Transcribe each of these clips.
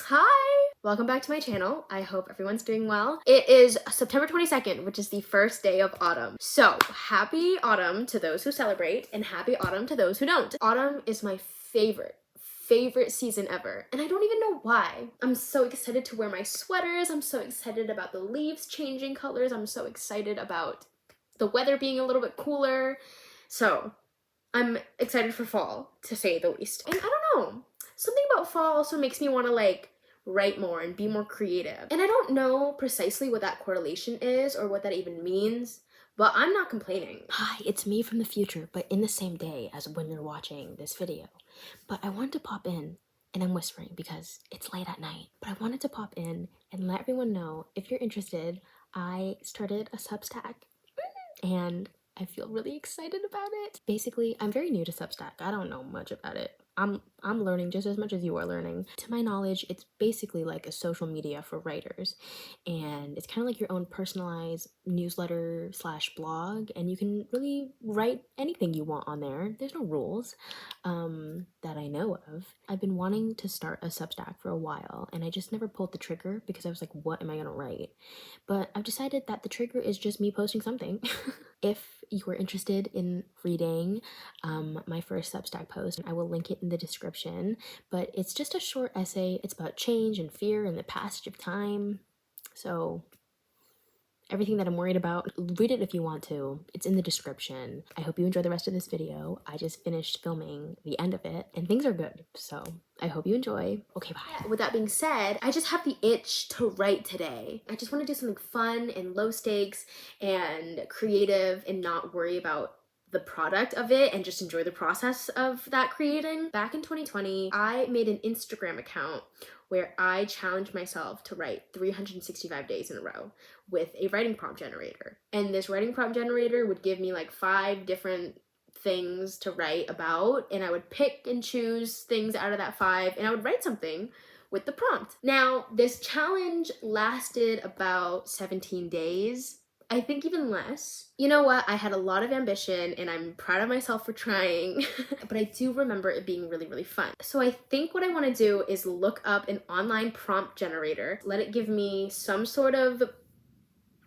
Hi! Welcome back to my channel. I hope everyone's doing well. It is September 22nd, which is the first day of autumn. So happy autumn to those who celebrate and happy autumn to those who don't. Autumn is my favorite season ever, and I don't even know why. I'm so excited to wear my sweaters. I'm so excited about the leaves changing colors. I'm so excited about the weather being a little bit cooler. So I'm excited for fall, to say the least. And I don't know, something about fall also makes me want to like write more and be more creative. And I don't know precisely what that correlation is or what that even means, but I'm not complaining. Hi, it's me from the future, but in the same day as when you're watching this video. But I wanted to pop in, and I'm whispering because it's late at night, but I wanted to pop in and let everyone know, if you're interested, I started a Substack, and I feel really excited about it. Basically, I'm very new to Substack. I don't know much about it. I'm learning just as much as you are learning. To my knowledge, it's basically like a social media for writers, and it's kind of like your own personalized newsletter slash blog, and you can really write anything you want on there. There's no rules that I know of. I've been wanting to start a Substack for a while, and I just never pulled the trigger because I was like, what am I gonna write? But I've decided that the trigger is just me posting something. If you are interested in reading my first Substack post, I will link it in the description, but it's just a short essay. It's about change and fear and the passage of time. So everything that I'm worried about, read it if you want to. It's in the description. I hope you enjoy the rest of this video. I just finished filming the end of it and things are good, so I hope you enjoy. Okay, bye. Yeah, with that being said, I just have the itch to write today. I just want to do something fun and low stakes and creative and not worry about the product of it and just enjoy the process of that creating. Back in 2020, I made an Instagram account where I challenged myself to write 365 days in a row with a writing prompt generator. And this writing prompt generator would give me like 5 different things to write about, and I would pick and choose things out of that 5, and I would write something with the prompt. Now, this challenge lasted about 17 days. I think even less. You know what? I had a lot of ambition and I'm proud of myself for trying, but I do remember it being really, really fun. So I think what I want to do is look up an online prompt generator, let it give me some sort of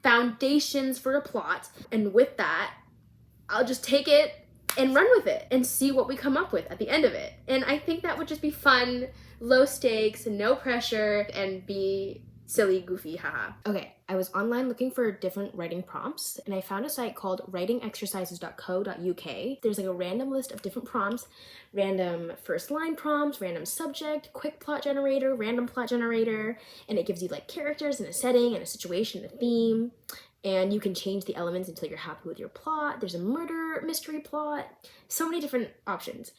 foundations for a plot, and with that, I'll just take it and run with it and see what we come up with at the end of it. And I think that would just be fun, low stakes, no pressure, and be silly, goofy, haha. Okay, I was online looking for different writing prompts, and I found a site called writingexercises.co.uk. There's like a random list of different prompts, random first line prompts, random subject, quick plot generator, random plot generator, and it gives you like characters and a setting and a situation, a theme. And you can change the elements until you're happy with your plot. There's a murder mystery plot, so many different options.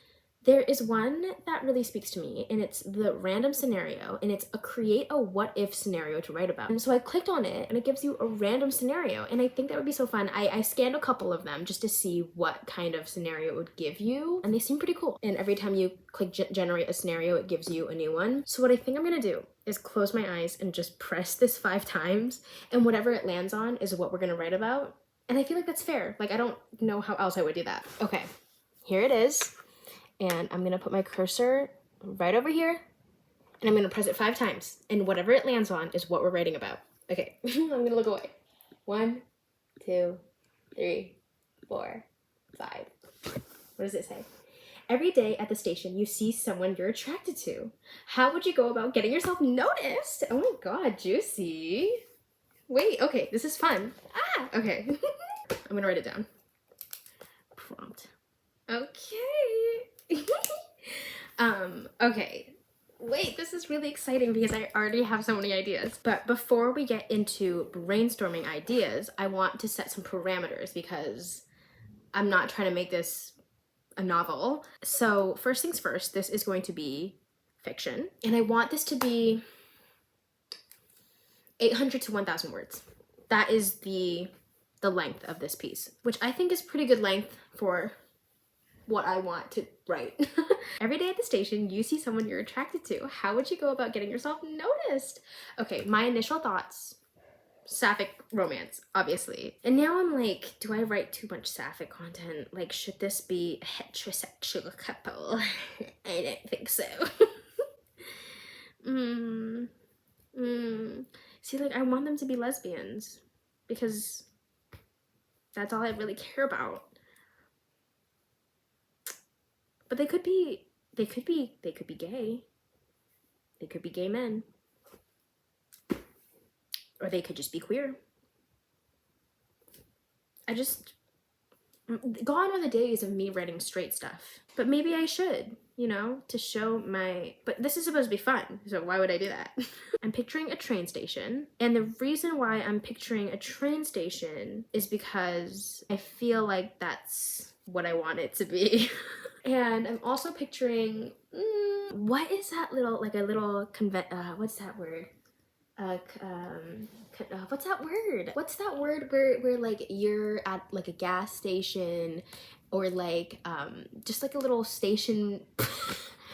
There is one that really speaks to me, and it's the random scenario, and it's a create a what if scenario to write about. And so I clicked on it, and it gives you a random scenario, and I think that would be so fun. I scanned a couple of them just to see what kind of scenario it would give you, and they seem pretty cool. And every time you click generate a scenario, it gives you a new one. So what I think I'm gonna do is close my eyes and just press this 5 times, and whatever it lands on is what we're gonna write about. And I feel like that's fair. Like, I don't know how else I would do that. Okay, here it is. And I'm gonna put my cursor right over here, and I'm gonna press it 5 times, and whatever it lands on is what we're writing about. Okay, I'm gonna look away. 1, 2, 3, 4, 5. What does it say? Every day at the station, you see someone you're attracted to. How would you go about getting yourself noticed? Oh my god, juicy. Wait, okay, this is fun. Ah, okay. I'm gonna write it down. Prompt. Okay. Okay. Wait, this is really exciting because I already have so many ideas. But before we get into brainstorming ideas, I want to set some parameters because I'm not trying to make this a novel. So first things first, this is going to be fiction. And I want this to be 800 to 1,000 words. That is the length of this piece, which I think is pretty good length for what I want to write. Every day at the station, you see someone you're attracted to. How would you go about getting yourself noticed? Okay, my initial thoughts, sapphic romance, obviously. And now I'm like, do I write too much sapphic content? Like, should this be a heterosexual couple? I don't think so. See, like, I want them to be lesbians because that's all I really care about. But they could be gay. They could be gay men. Or they could just be queer. Gone are the days of me writing straight stuff. But maybe I should, you know, to show my... But this is supposed to be fun, so why would I do that? I'm picturing a train station. And the reason why I'm picturing a train station is because I feel like that's what I want it to be. And I'm also picturing... what is that little, like a little... what's that word? What's that word? What's that word where like you're at like a gas station or like just like a little station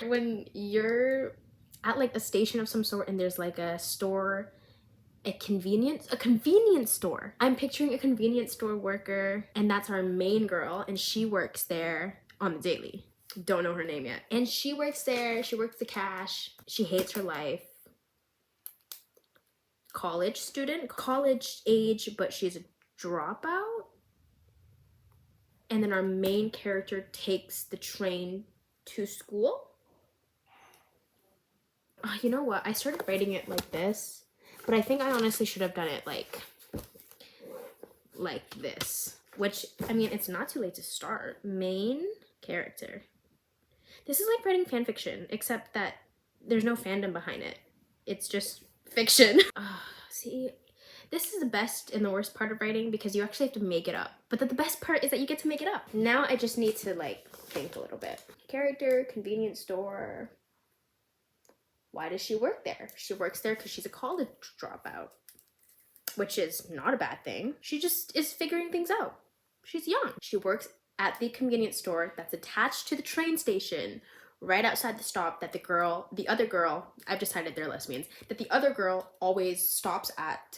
when you're at like a station of some sort and there's like a store, a convenience store. I'm picturing a convenience store worker, and that's our main girl, and she works there on the daily. Don't know her name yet. And she works there, she works the cash, she hates her life. College student, college age, but she's a dropout. And then our main character takes the train to school. You know what? I started writing it like this, but I think I honestly should have done it like this. Which, I mean, it's not too late to start. Main character. This is like writing fan fiction, except that there's no fandom behind it. It's just fiction. See, this is the best and the worst part of writing because you actually have to make it up. But the best part is that you get to make it up. Now I just need to like think a little bit. Character, convenience store. Why does she work there? She works there because she's a college dropout, which is not a bad thing. She just is figuring things out. She's young. She works at the convenience store that's attached to the train station right outside the stop that the other girl, I've decided they're lesbians, that the other girl always stops at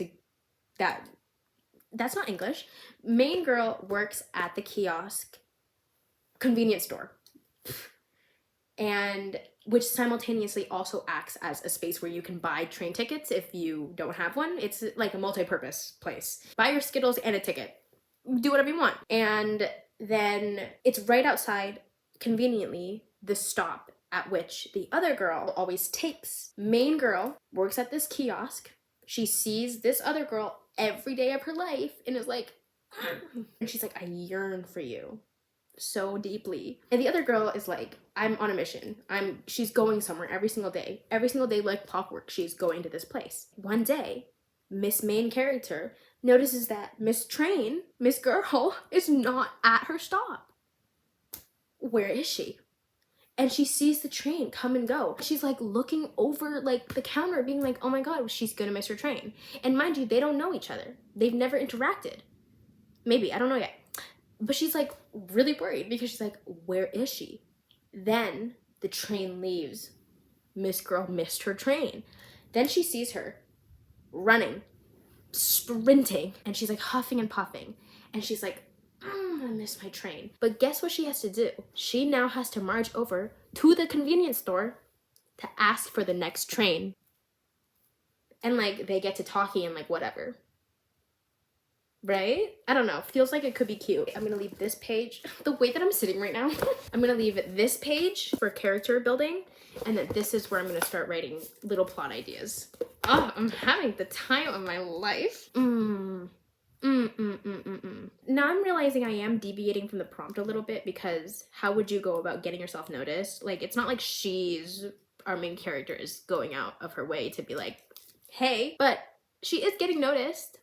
that's not English. Main girl works at the kiosk convenience store. And which simultaneously also acts as a space where you can buy train tickets if you don't have one. It's like a multi-purpose place. Buy your Skittles and a ticket. Do whatever you want. And then it's right outside, conveniently, the stop at which the other girl always takes. Main girl works at this kiosk. She sees this other girl every day of her life and is like, and she's like, I yearn for you so deeply. And the other girl is like, I'm on a mission. She's going somewhere every single day. Every single day, like clockwork, she's going to this place. One day, Miss Main character notices that Miss Girl, is not at her stop. Where is she? And she sees the train come and go. She's like looking over like the counter being like, oh my God, she's gonna miss her train. And mind you, they don't know each other. They've never interacted. Maybe, I don't know yet. But she's like really worried because she's like, where is she? Then the train leaves. Miss Girl missed her train. Then she sees her running, sprinting, and she's like huffing and puffing. And she's like, I missed my train. But guess what she has to do? She now has to march over to the convenience store to ask for the next train. And like they get to talking and like whatever. Right? I don't know. Feels like it could be cute. I'm gonna leave this page, the way that I'm sitting right now, I'm gonna leave this page for character building, and then this is where I'm gonna start writing little plot ideas. Oh, I'm having the time of my life. Now I'm realizing I am deviating from the prompt a little bit because how would you go about getting yourself noticed? Like, it's not like our main character is going out of her way to be like, hey, but she is getting noticed.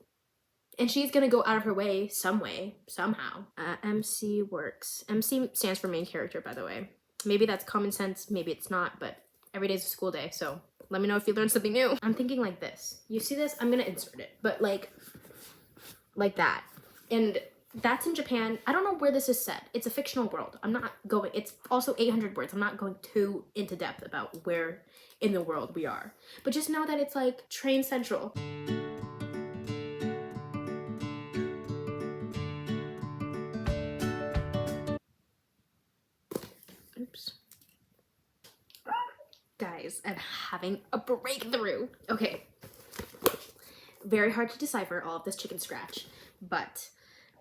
And she's gonna go out of her way some way, somehow. MC works. MC stands for main character, by the way. Maybe that's common sense, maybe it's not, but every day's a school day, so let me know if you learned something new. I'm thinking like this. You see this? I'm gonna insert it, but like that. And that's in Japan. I don't know where this is set. It's a fictional world. It's also 800 words. I'm not going too into depth about where in the world we are. But just know that it's like Train Central. Oops. Guys, I'm having a breakthrough. Okay. very hard to decipher all of this chicken scratch, but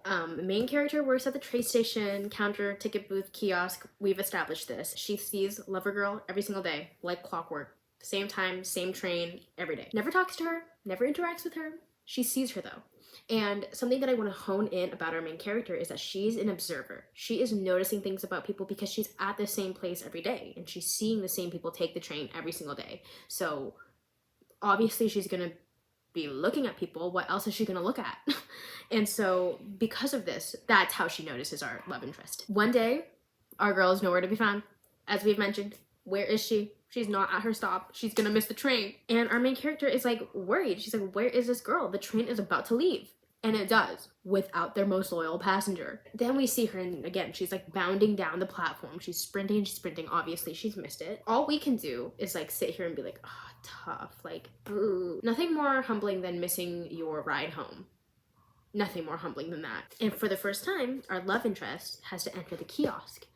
the main character works at the train station, counter, ticket booth, kiosk. We've established this. She sees Lover Girl every single day, like clockwork. Same time, same train, every day. Never talks to her, never interacts with her. She sees her though. And something that I want to hone in about our main character is that she's an observer. She is noticing things about people because she's at the same place every day and she's seeing the same people take the train every single day. So obviously she's gonna be looking at people. What else is she gonna look at? And so because of this, that's how she notices our love interest. One day, our girl is nowhere to be found. As we've mentioned, where is she? She's not at her stop. She's gonna miss the train. And our main character is like worried. She's like, where is this girl? The train is about to leave. And it does, without their most loyal passenger. Then we see her, and again, she's like bounding down the platform. She's sprinting, obviously she's missed it. All we can do is like sit here and be like, oh, tough, like, boo. Nothing more humbling than missing your ride home. Nothing more humbling than that. And for the first time, our love interest has to enter the kiosk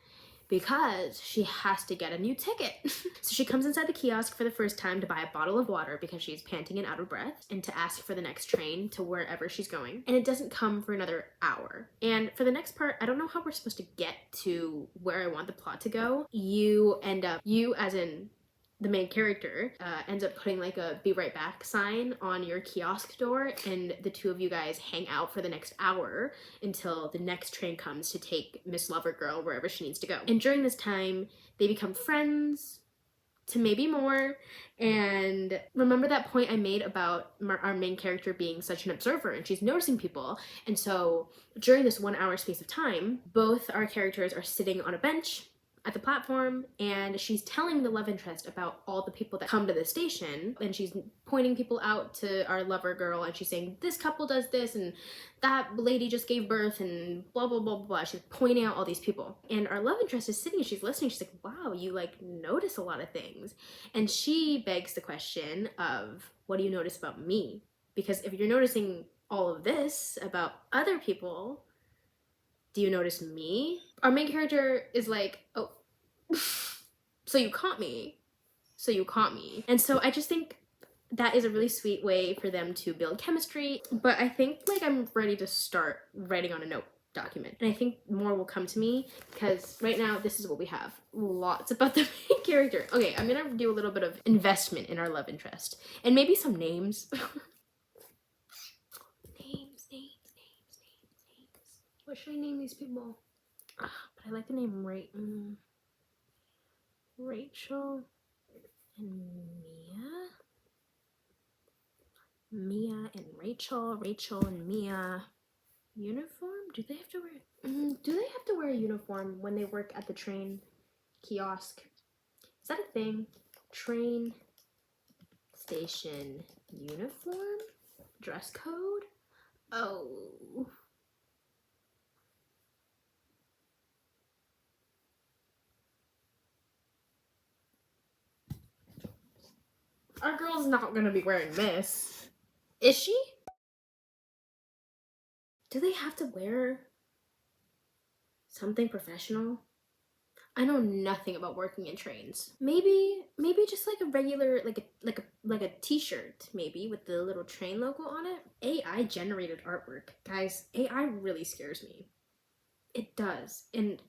because she has to get a new ticket. So she comes inside the kiosk for the first time to buy a bottle of water because she's panting and out of breath, and to ask for the next train to wherever she's going. And it doesn't come for another hour. And for the next part, I don't know how we're supposed to get to where I want the plot to go. You as in the main character ends up putting like a be right back sign on your kiosk door, and the two of you guys hang out for the next hour until the next train comes to take Miss Lover Girl wherever she needs to go. And during this time, they become friends to maybe more. And remember that point I made about our main character being such an observer and she's noticing people. And so during this 1 hour space of time, both our characters are sitting on a bench at the platform, and she's telling the love interest about all the people that come to the station, and she's pointing people out to our Lover Girl, and she's saying this couple does this and that lady just gave birth and blah blah blah blah. She's pointing out all these people, and our love interest is sitting and she's listening. She's like, wow, you like notice a lot of things. And she begs the question of, what do you notice about me? Because if you're noticing all of this about other people, do you notice me? Our main character is like, oh, so you caught me. And so I just think that is a really sweet way for them to build chemistry. But I think like I'm ready to start writing on a note document. And I think more will come to me because right now this is what we have. Lots about the main character. Okay, I'm gonna do a little bit of investment in our love interest. And maybe some names. What should I name these people? But I like the name Rachel and Mia. Mia and Rachel and Mia. Uniform? Do they have to wear a uniform when they work at the train kiosk? Is that a thing? Train station uniform? Dress code? Oh. Our girl's not gonna be wearing this. Is she? Do they have to wear something professional? I know nothing about working in trains. Maybe just like a regular, like a t-shirt, maybe with the little train logo on it. AI generated artwork. Guys, AI really scares me. It does. And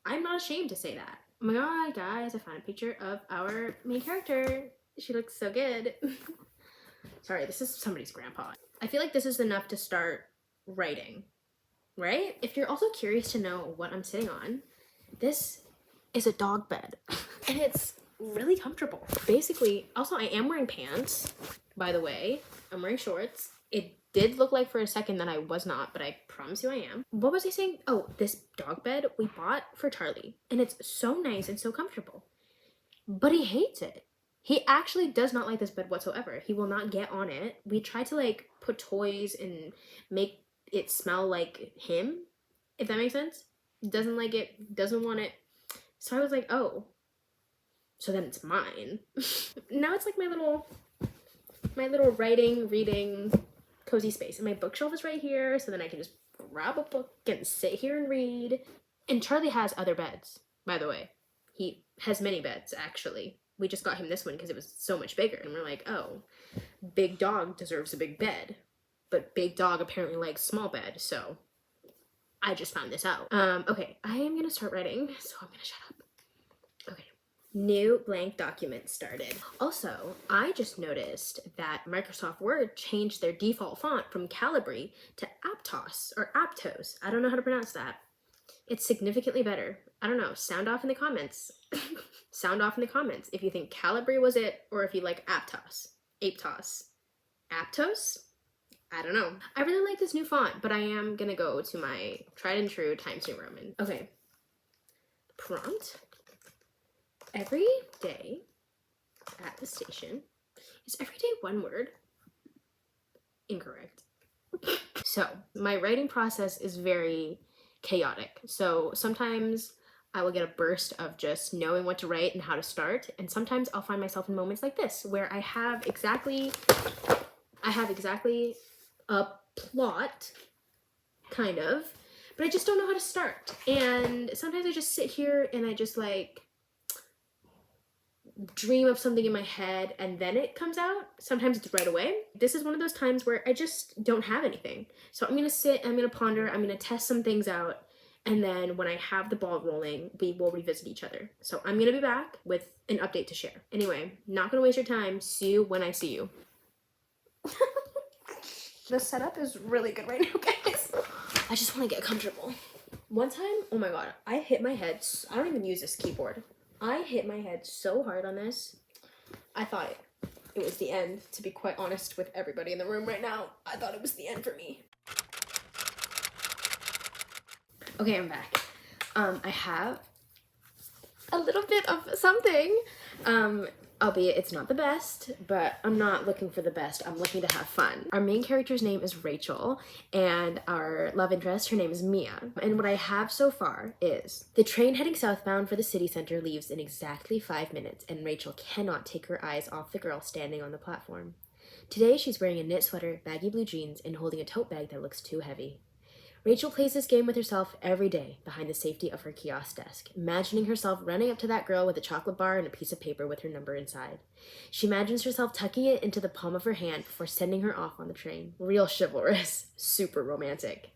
I'm not ashamed to say that. Oh my god, guys, I found a picture of our main character. She looks so good. Sorry, this is somebody's grandpa. I feel like this is enough to start writing, right? If you're also curious to know what I'm sitting on, this is a dog bed. And it's really comfortable. Basically, also I am wearing pants, by the way. I'm wearing shorts. It did look like for a second that I was not, but I promise you I am. What was I saying? Oh, this dog bed we bought for Charlie. And it's so nice and so comfortable. But he hates it. He actually does not like this bed whatsoever. He will not get on it. We tried to like put toys and make it smell like him, if that makes sense. Doesn't like it, doesn't want it. So I was like, oh, so then it's mine. Now it's like my little writing, reading, cozy space. And my bookshelf is right here, so then I can just grab a book and sit here and read. And Charlie has other beds, by the way. He has many beds, actually. We just got him this one because it was so much bigger. And we're like, oh, big dog deserves a big bed. but big dog apparently likes small bed, so I just found this out. Okay, I am gonna start writing, so I'm gonna shut up. Okay. New blank document started. Also, I just noticed that Microsoft Word changed their default font from Calibri to Aptos or Aptos. I don't know how to pronounce that. It's significantly better. I don't know. Sound off in the comments. Sound off in the comments if you think Calibri was it or if you like Aptos. Aptos. Aptos? I don't know. I really like this new font, but I am gonna go to my tried and true Times New Roman. Okay. Prompt. Every day at the station. Is every day one word? Incorrect. So my writing process is very chaotic. So sometimes I will get a burst of just knowing what to write and how to start. And sometimes I'll find myself in moments like this where I have exactly a plot, kind of, but I just don't know how to start. And sometimes I just sit here and I just like dream of something in my head and then it comes out. Sometimes it's right away. This is one of those times where I just don't have anything. So I'm gonna sit, I'm gonna ponder, I'm gonna test some things out, and then when I have the ball rolling, we will revisit each other. So I'm gonna be back with an update to share. Anyway, not gonna waste your time. See you when I see you. The setup is really good right now, guys. I just want to get comfortable. One time, oh my god, I hit my head. I don't even use this keyboard. I hit my head so hard on this. I thought it was the end, to be quite honest with everybody in the room right now. I thought it was the end for me. Okay, I'm back. I have a little bit of something. Albeit it's not the best, but I'm not looking for the best. I'm looking to have fun. Our main character's name is Rachel, and our love interest, her name is Mia. And what I have so far is the train heading southbound for the city center leaves in exactly 5 minutes, and Rachel cannot take her eyes off the girl standing on the platform. Today, she's wearing a knit sweater, baggy blue jeans, and holding a tote bag that looks too heavy. Rachel plays this game with herself every day behind the safety of her kiosk desk, imagining herself running up to that girl with a chocolate bar and a piece of paper with her number inside. She imagines herself tucking it into the palm of her hand before sending her off on the train. Real chivalrous, super romantic.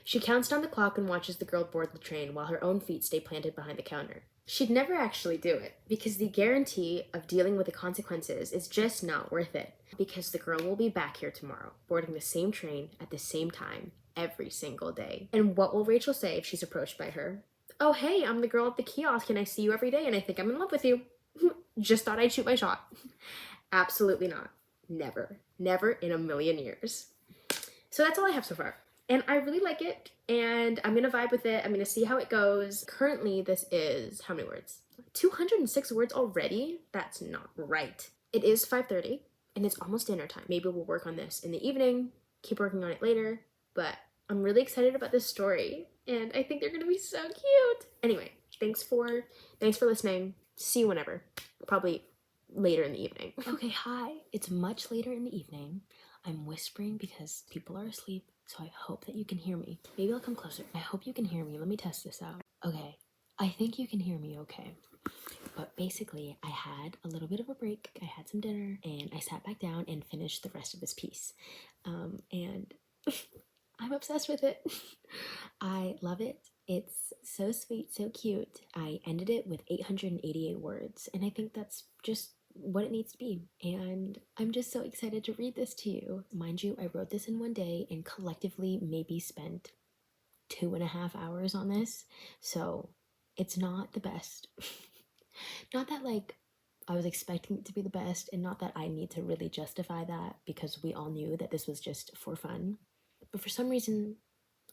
She counts down the clock and watches the girl board the train while her own feet stay planted behind the counter. She'd never actually do it, because the guarantee of dealing with the consequences is just not worth it. Because the girl will be back here tomorrow, boarding the same train at the same time, every single day. And what will Rachel say if she's approached by her? Oh, hey, I'm the girl at the kiosk and I see you every day and I think I'm in love with you. Just thought I'd shoot my shot. Absolutely not. Never. Never in a million years. So that's all I have so far. And I really like it, and I'm gonna vibe with it. I'm gonna see how it goes. Currently, this is, how many words? 206 words already? That's not right. It is 5:30, and it's almost dinner time. Maybe we'll work on this in the evening, keep working on it later, but I'm really excited about this story, and I think they're gonna be so cute. Anyway, thanks for listening. See you whenever. Probably later in the evening. Okay, hi. It's much later in the evening. I'm whispering because people are asleep, so I hope that you can hear me. Maybe I'll come closer. I hope you can hear me. Let me test this out. Okay, I think you can hear me okay. But basically, I had a little bit of a break. I had some dinner, and I sat back down and finished the rest of this piece. And I'm obsessed with it. I love it. It's so sweet, so cute. I ended it with 888 words, and I think that's just what it needs to be. And I'm just so excited to read this to you. Mind you, I wrote this in one day and collectively maybe spent 2.5 hours on this. So it's not the best. Not that like I was expecting it to be the best, and not that I need to really justify that because we all knew that this was just for fun. But for some reason,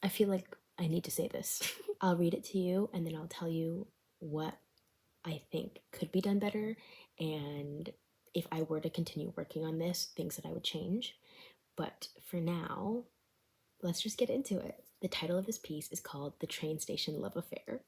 I feel like I need to say this. I'll read it to you and then I'll tell you what I think could be done better, and if I were to continue working on this, things that I would change. But for now, let's just get into it. The title of this piece is called The Train Station Love Affair.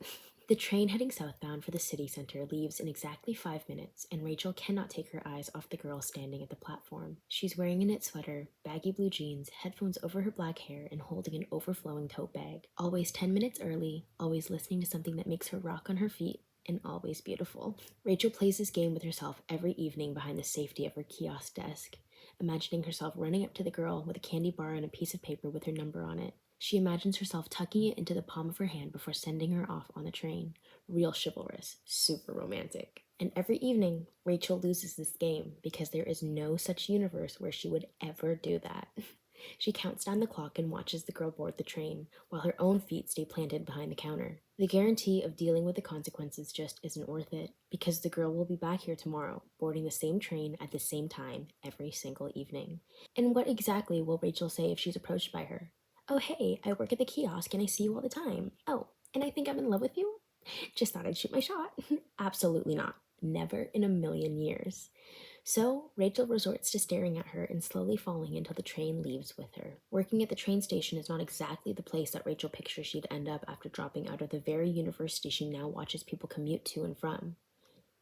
The train heading southbound for the city center leaves in exactly 5 minutes, and Rachel cannot take her eyes off the girl standing at the platform. She's wearing a knit sweater, baggy blue jeans, headphones over her black hair, and holding an overflowing tote bag. Always 10 minutes early, always listening to something that makes her rock on her feet, and always beautiful. Rachel plays this game with herself every evening behind the safety of her kiosk desk, imagining herself running up to the girl with a candy bar and a piece of paper with her number on it. She imagines herself tucking it into the palm of her hand before sending her off on the train. Real chivalrous, super romantic. And every evening, Rachel loses this game because there is no such universe where she would ever do that. She counts down the clock and watches the girl board the train, while her own feet stay planted behind the counter. The guarantee of dealing with the consequences just isn't worth it, because the girl will be back here tomorrow, boarding the same train at the same time every single evening. And what exactly will Rachel say if she's approached by her? Oh, hey, I work at the kiosk and I see you all the time. Oh, and I think I'm in love with you? Just thought I'd shoot my shot. Absolutely not. Never in a million years. So Rachel resorts to staring at her and slowly falling until the train leaves with her. Working at the train station is not exactly the place that Rachel pictures she'd end up after dropping out of the very university she now watches people commute to and from.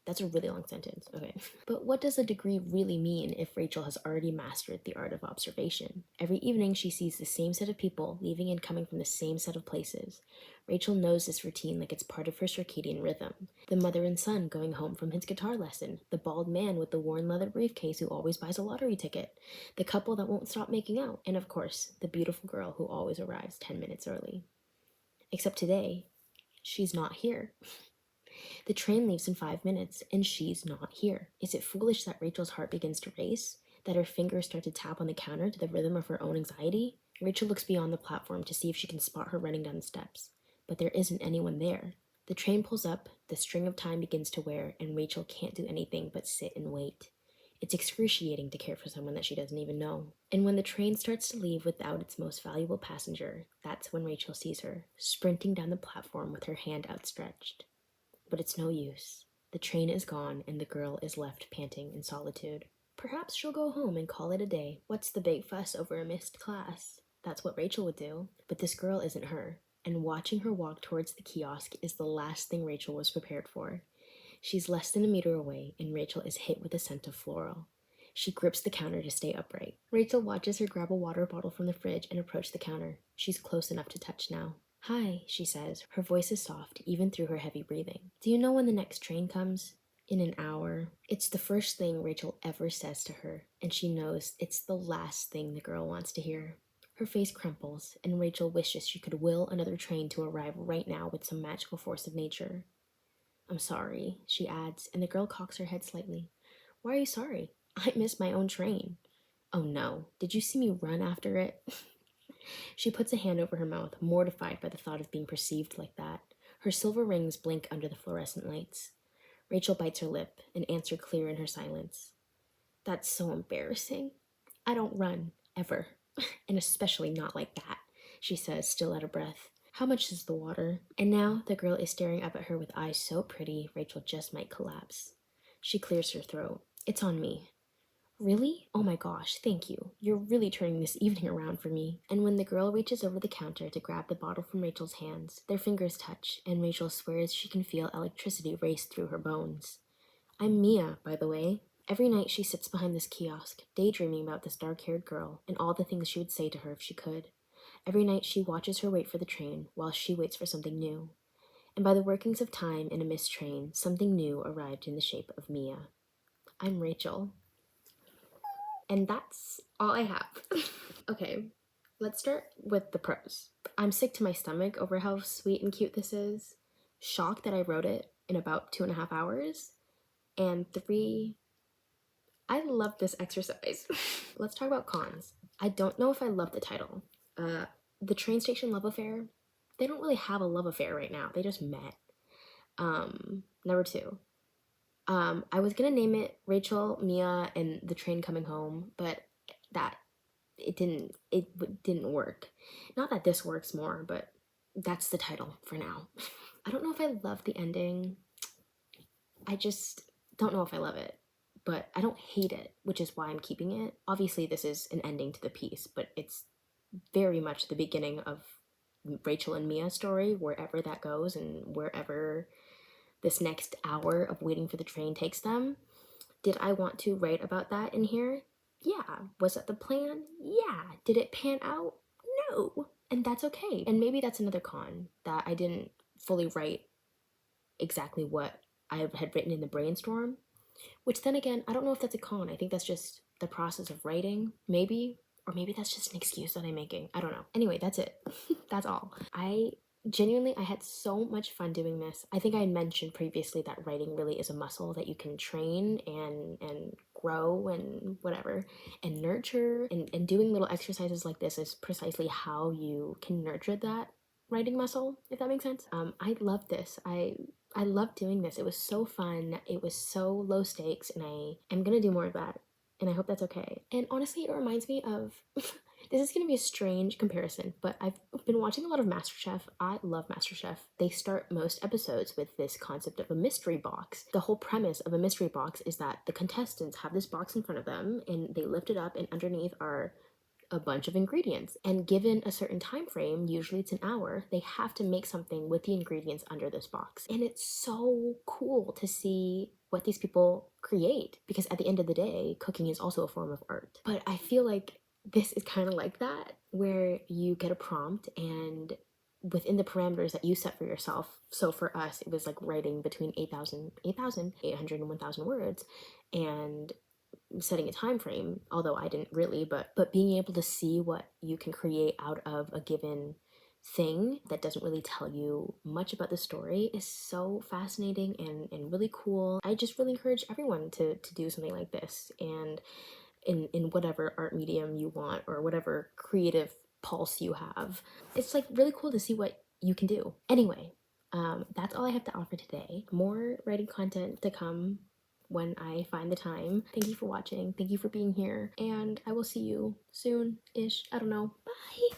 That's a really long sentence, okay. But what does a degree really mean if Rachel has already mastered the art of observation? Every evening she sees the same set of people leaving and coming from the same set of places. Rachel knows this routine like it's part of her circadian rhythm. The mother and son going home from his guitar lesson, the bald man with the worn leather briefcase who always buys a lottery ticket, the couple that won't stop making out, and of course, the beautiful girl who always arrives 10 minutes early. Except today, she's not here. The train leaves in 5 minutes, and she's not here. Is it foolish that Rachel's heart begins to race? That her fingers start to tap on the counter to the rhythm of her own anxiety? Rachel looks beyond the platform to see if she can spot her running down the steps. But there isn't anyone there. The train pulls up, the string of time begins to wear, and Rachel can't do anything but sit and wait. It's excruciating to care for someone that she doesn't even know. And when the train starts to leave without its most valuable passenger, that's when Rachel sees her, sprinting down the platform with her hand outstretched. But it's no use. The train is gone and the girl is left panting in solitude. Perhaps she'll go home and call it a day. What's the big fuss over a missed class? That's what Rachel would do. But this girl isn't her, and watching her walk towards the kiosk is the last thing Rachel was prepared for. She's less than a meter away, and Rachel is hit with a scent of floral. She grips the counter to stay upright. Rachel watches her grab a water bottle from the fridge and approach the counter. She's close enough to touch now. Hi, she says. Her voice is soft, even through her heavy breathing. Do you know when the next train comes? In an hour. It's the first thing Rachel ever says to her, and she knows it's the last thing the girl wants to hear. Her face crumples, and Rachel wishes she could will another train to arrive right now with some magical force of nature. I'm sorry, she adds, and the girl cocks her head slightly. Why are you sorry? I missed my own train. Oh no, did you see me run after it? She puts a hand over her mouth, mortified by the thought of being perceived like that. Her silver rings blink under the fluorescent lights. Rachel bites her lip, an answer clear in her silence. That's so embarrassing. I don't run, ever. And especially not like that, she says, still out of breath. How much is the water? And now the girl is staring up at her with eyes so pretty, Rachel just might collapse. She clears her throat. It's on me. Really? Oh my gosh, thank you. You're really turning this evening around for me. And when the girl reaches over the counter to grab the bottle from Rachel's hands, their fingers touch, and Rachel swears she can feel electricity race through her bones. I'm Mia, by the way. Every night she sits behind this kiosk, daydreaming about this dark-haired girl and all the things she would say to her if she could. Every night she watches her wait for the train while she waits for something new. And by the workings of time and a missed train, something new arrived in the shape of Mia. I'm Rachel. And that's all I have. Okay, let's start with the pros. I'm sick to my stomach over how sweet and cute this is. Shocked that I wrote it in about 2.5 hours. And 3, I love this exercise. Let's talk about cons. I don't know if I love the title. The train station love affair. They don't really have a love affair right now. They just met. Number 2. I was gonna name it Rachel, Mia, and the train coming home, but it didn't work. Not that this works more, but that's the title for now. I don't know if I love the ending. I just don't know if I love it, but I don't hate it, which is why I'm keeping it. Obviously, this is an ending to the piece, but it's very much the beginning of Rachel and Mia's story, wherever that goes and wherever this next hour of waiting for the train takes them. Did I want to write about that in here? Yeah. Was that the plan? Yeah. Did it pan out? No. And that's okay. And maybe that's another con, that I didn't fully write exactly what I had written in the brainstorm, which then again, I don't know if that's a con. I think that's just the process of writing, maybe. Or maybe that's just an excuse that I'm making. I don't know. Anyway, that's it. That's all. I had so much fun doing this. I think I mentioned previously that writing really is a muscle that you can train and grow and whatever and nurture, and doing little exercises like this is precisely how you can nurture that writing muscle, if that makes sense. I love this. I love doing this. It was so fun. It was so low stakes, and I am gonna do more of that. And I hope that's okay. And honestly, it reminds me of this is gonna be a strange comparison, but I've been watching a lot of MasterChef. I love MasterChef. They start most episodes with this concept of a mystery box. The whole premise of a mystery box is that the contestants have this box in front of them and they lift it up, and underneath are a bunch of ingredients, and given a certain time frame, usually it's an hour, they have to make something with the ingredients under this box. And it's so cool to see what these people create, because at the end of the day, cooking is also a form of art. But I feel like this is kind of like that, where you get a prompt and within the parameters that you set for yourself. So for us, it was like writing between 8,800 and 1,000 words, and setting a time frame, although I didn't really, but being able to see what you can create out of a given thing that doesn't really tell you much about the story is so fascinating and really cool. I just really encourage everyone to do something like this, and in whatever art medium you want or whatever creative pulse you have. It's like really cool to see what you can do. Anyway, that's all I have to offer today. More writing content to come when I find the time. Thank you for watching. Thank you for being here. And I will see you soon-ish. I don't know. Bye!